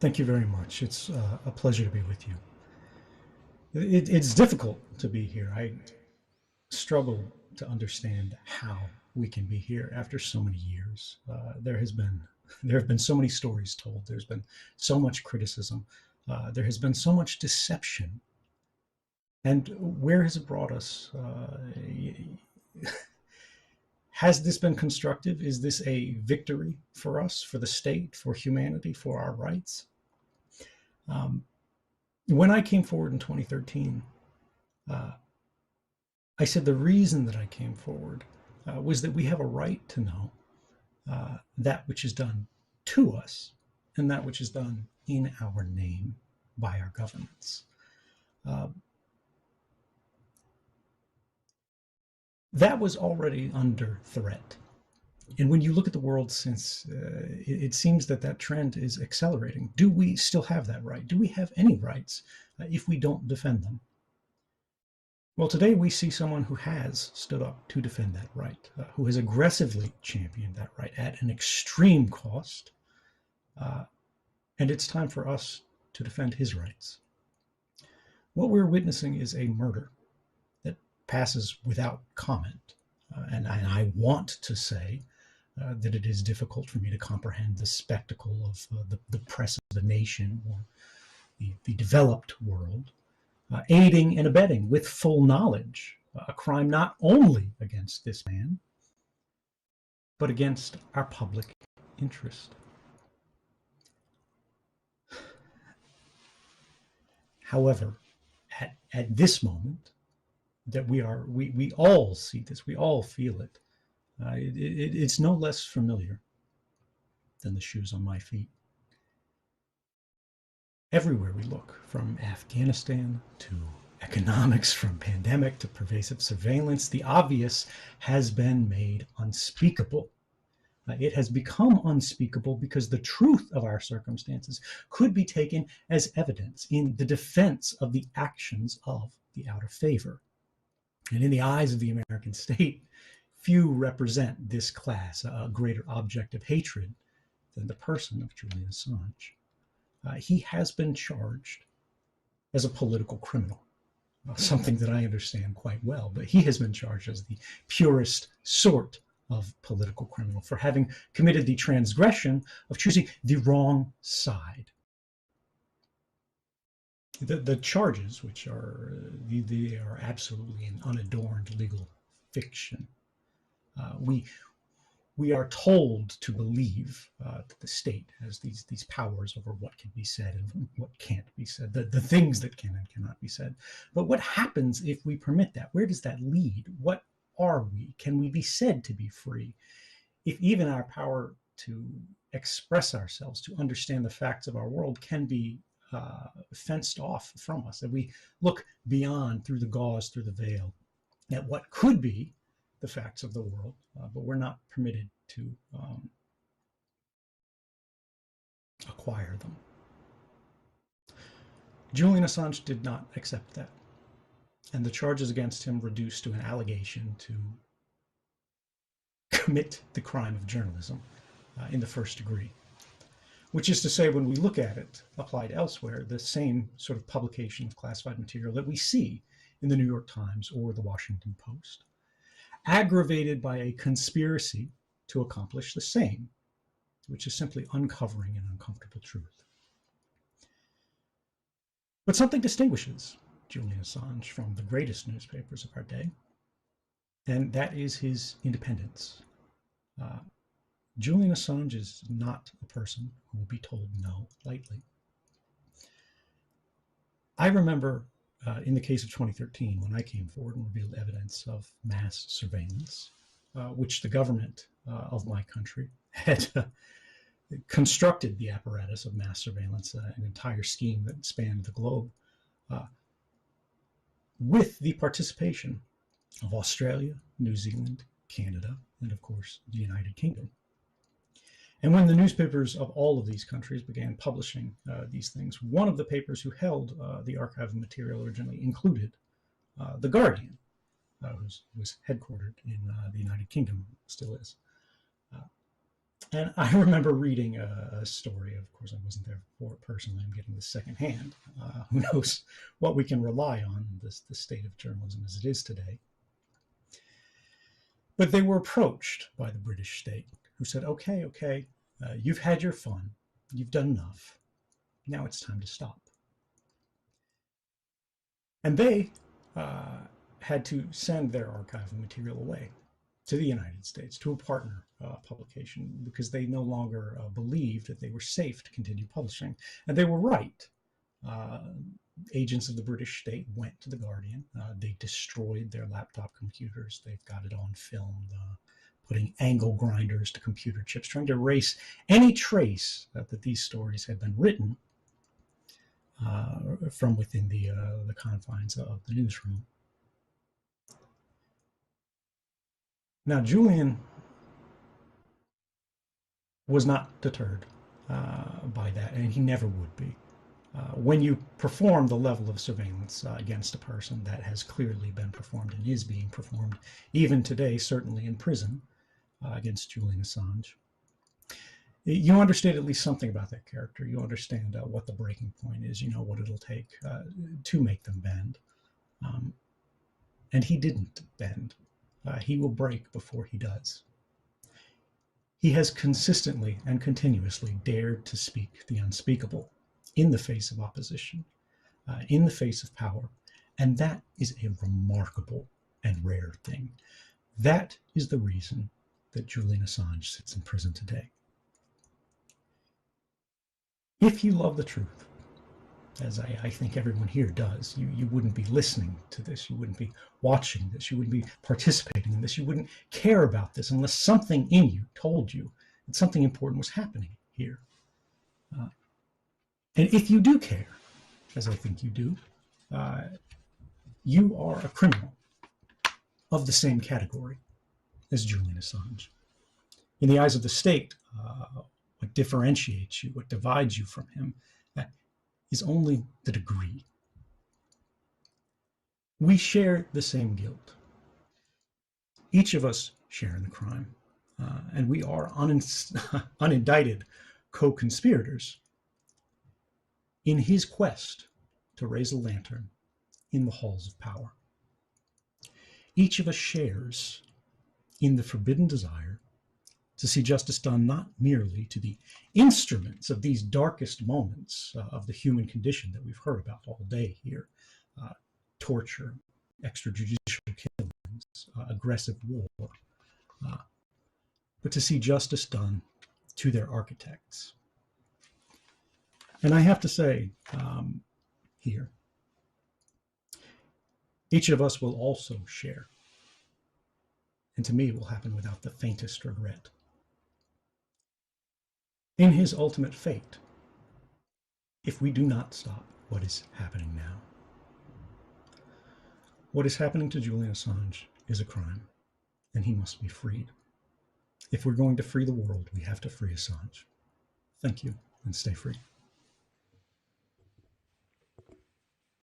Thank you very much. It's a pleasure to be with you. It's difficult to be here. I struggle to understand how we can be here after so many years. There have been so many stories told. There's been so much criticism. There has been so much deception. And where has it brought us? Has this been constructive? Is this a victory for us, for the state, for humanity, for our rights? Um, when I came forward in 2013, uh, I said the reason that I came forward was that we have a right to know that which is done to us and that which is done in our name by our governments. Uh, that was already under threat. And when you look at the world since, it seems that that trend is accelerating. Do we still have that right? Do we have any rights if we don't defend them? Well, today we see someone who has stood up to defend that right, who has aggressively championed that right at an extreme cost. Uh, and it's time for us to defend his rights. What we're witnessing is a murder that passes without comment. And I want to say that it is difficult for me to comprehend the spectacle of the press of the nation or the developed world aiding and abetting with full knowledge a crime not only against this man, but against our public interest. However, at this moment, that we all see this, we all feel it. It's no less familiar than the shoes on my feet. Everywhere we look, from Afghanistan to economics, from pandemic to pervasive surveillance, the obvious has been made unspeakable. It has become unspeakable because the truth of our circumstances could be taken as evidence in the defense of the actions of the out of favor. And in the eyes of the American state, few represent this class, a greater object of hatred than the person of Julian Assange. He has been charged as a political criminal, something that I understand quite well, but he has been charged as the purest sort of political criminal for having committed the transgression of choosing the wrong side. The charges, which they are absolutely an unadorned legal fiction. We are told to believe that the state has these powers over what can be said and what can't be said, the things that can and cannot be said. But what happens if we permit that? Where does that lead? What are we? Can we be said to be free if even our power to express ourselves, to understand the facts of our world can be fenced off from us? And we look beyond, through the gauze, through the veil, at what could be the facts of the world, but we're not permitted to acquire them. Julian Assange did not accept that, and the charges against him reduced to an allegation to commit the crime of journalism in the first degree, which is to say, when we look at it applied elsewhere, the same sort of publication of classified material that we see in the New York Times or the Washington Post, aggravated by a conspiracy to accomplish the same, which is simply uncovering an uncomfortable truth. But something distinguishes Julian Assange from the greatest newspapers of our day, and that is his independence. Julian Assange is not a person who will be told no lightly. I remember in the case of 2013, when I came forward and revealed evidence of mass surveillance, which the government of my country had constructed the apparatus of mass surveillance, an entire scheme that spanned the globe, with the participation of Australia, New Zealand, Canada, and of course, the United Kingdom. And when the newspapers of all of these countries began publishing these things, one of the papers who held the archive of material originally included The Guardian, who was headquartered in the United Kingdom, still is. And I remember reading a story. Of course, I wasn't there for it personally. I'm getting this secondhand. Who knows what we can rely on, the state of journalism as it is today. But they were approached by the British state, who said, okay, you've had your fun. You've done enough. Now it's time to stop. And they had to send their archival material away to the United States, to a partner publication, because they no longer believed that they were safe to continue publishing. And they were right. Agents of the British state went to the Guardian. They destroyed their laptop computers. They've got it on film, putting angle grinders to computer chips, trying to erase any trace that these stories had been written from within the confines of the newsroom. Now, Julian was not deterred by that, and he never would be. When you perform the level of surveillance against a person that has clearly been performed and is being performed, even today, certainly in prison, against Julian Assange, you understand at least something about that character. You understand what the breaking point is. You know what it'll take to make them bend. And he didn't bend. He will break before he does. He has consistently and continuously dared to speak the unspeakable in the face of opposition, in the face of power. And that is a remarkable and rare thing. That is the reason that Julian Assange sits in prison today. If you love the truth, as I think everyone here does, you wouldn't be listening to this, you wouldn't be watching this, you wouldn't be participating in this, you wouldn't care about this unless something in you told you that something important was happening here. And if you do care, as I think you do, you are a criminal of the same category as Julian Assange. In the eyes of the state, what differentiates you, what divides you from him, is only the degree. We share the same guilt. Each of us share in the crime, and we are unindicted co-conspirators in his quest to raise a lantern in the halls of power. Each of us shares in the forbidden desire to see justice done not merely to the instruments of these darkest moments of the human condition that we've heard about all day here, torture, extrajudicial killings, aggressive war, but to see justice done to their architects. And I have to say here, each of us will also share, and to me it will happen without the faintest regret, in his ultimate fate, if we do not stop what is happening now. What is happening to Julian Assange is a crime, and he must be freed. If we're going to free the world, we have to free Assange. Thank you, and stay free.